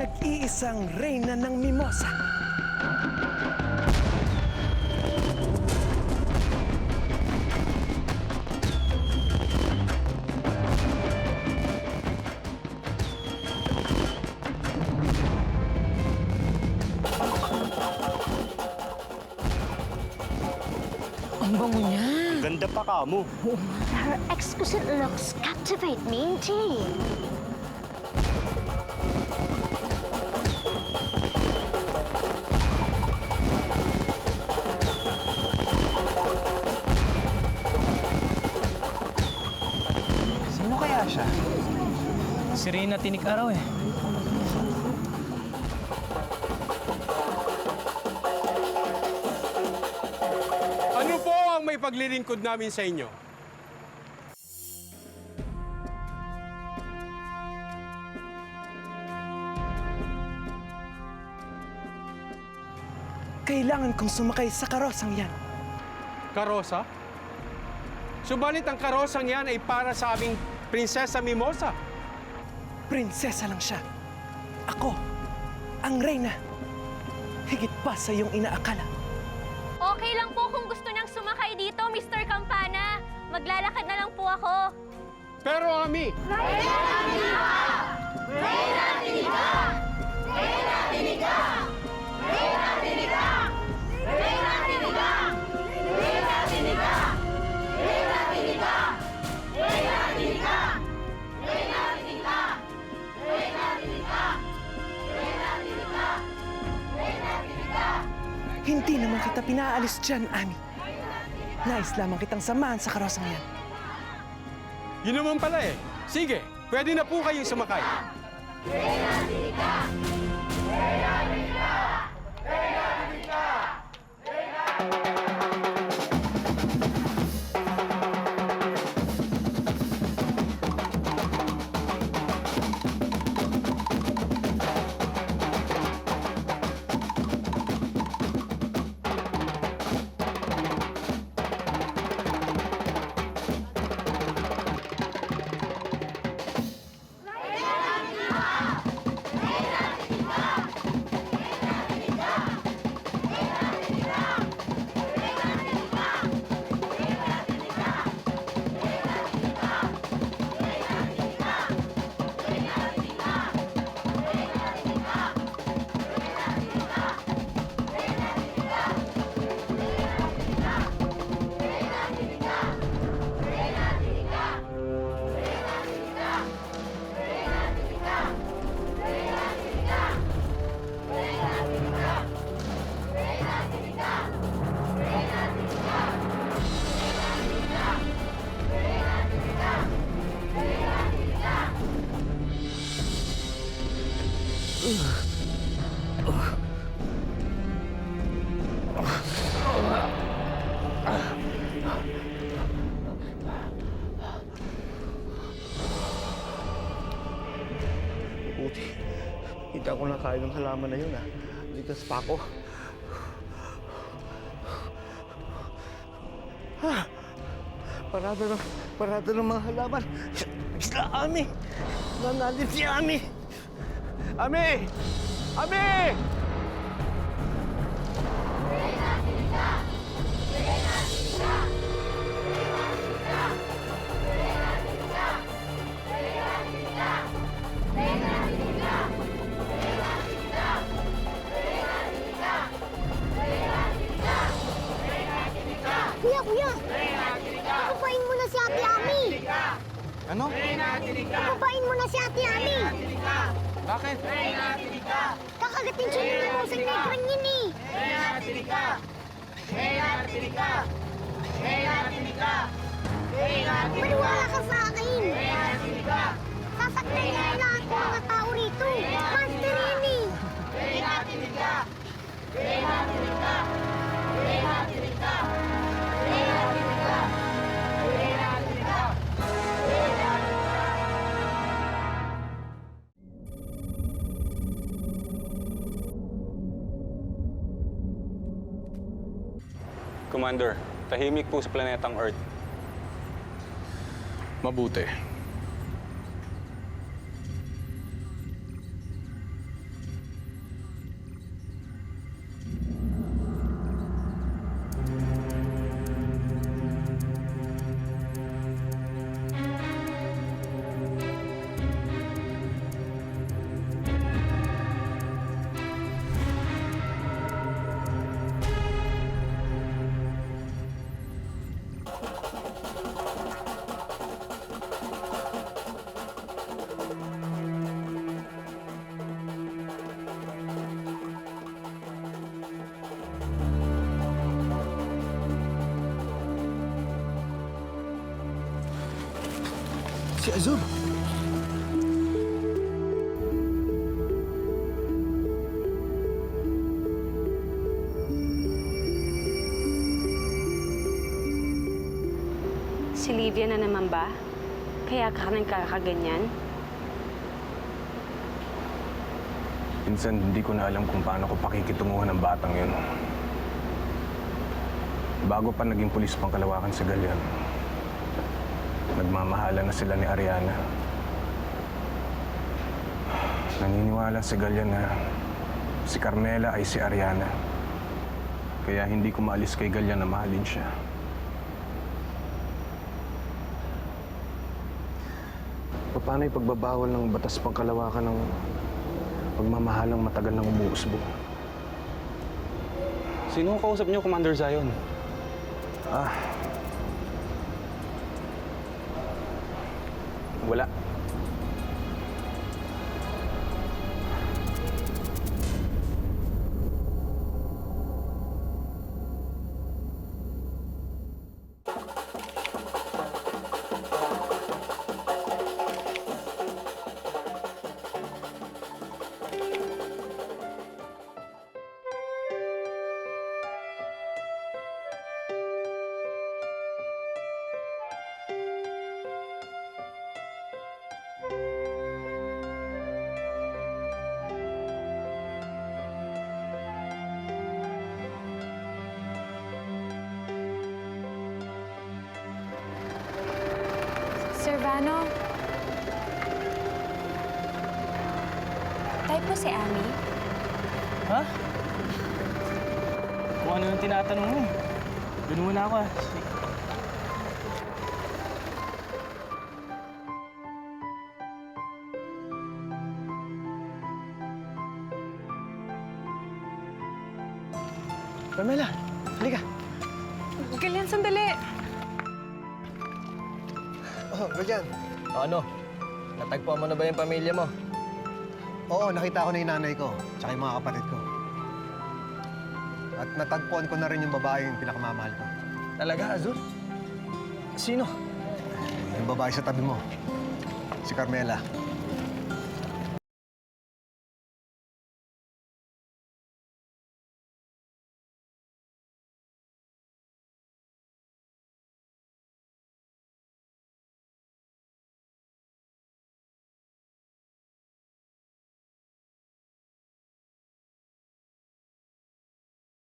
nag-iisang reyna ng Mimosa. Ang bango niya. Ganda pa ka mo. Her exquisite looks captivate me indeed. Sino kaya siya? Si Reyna Tinik Araw eh. Ano po ang may paglilingkod namin sa inyo? Kailangan kong sumakay sa karosang yan. Karosa? Subalit ang karosang yan ay para sa aming Prinsesa Mimosa. Prinsesa lang siya. Ako, ang reyna. Higit pa sa iyong inaakala. Okay lang po kung gusto niyang sumakay dito, Mr. Campana. Maglalakad na lang po ako. Pero Ami, Hindi naman kita pinaalis dyan, Ami. Nais lamang kitang samahan sa karosang yan. yun naman pala eh. Sige, pwede na po kayong sumakay. Buti. Hindi ako nakain ng halaman na yun, ah. Ligas pa ako. Parada ng mga halaman. Sila, Ami! Nanalim si Ami! Ami! Ami! Kuya! Papain mo na si Ate Ami! Ano? Papain mo na si Ate Ami! Bakit? Kakagatin siya ng limosang negrang yun eh! Maniwala ka sa akin! Sasaktan niya ang lahat ng mga tao rito! Master yun eh! Commander, tahimik po sa planetang Earth. Mabuti. Si Azul! Si Livia na naman ba? Kaya ka nagkakaganyan? Minsan, hindi ko na alam kung paano ko pakikitunguhan ng batang yun. Bago pa naging pulis pang kalawakan sa Galian, nagmamahala na sila ni Ariana. Naniniwala si Galian na si Carmela ay si Ariana. Kaya hindi ko maalis kay Galian na mahalin siya. Paano yung pagbabawal ng batas pangkalawakan ng pagmamahalang matagal nang umuusbong? Sino ang kausap niyo, Commander Zion? Wala. Sir Vano? Type mo si Ami? Ha? Kung ano yung tinatanong mo eh. Doon muna ako ah. Carmela, halika. Galian, sandali! Oh, Galian. Ano? Natagpuan mo na ba yung pamilya mo? Oo, nakita ko na yung nanay ko, tsaka yung mga kapatid ko. At natagpuan ko na rin yung babae yung pinakamamahal ko. Talaga, Azul? Sino? Yung babae sa tabi mo, si Carmela.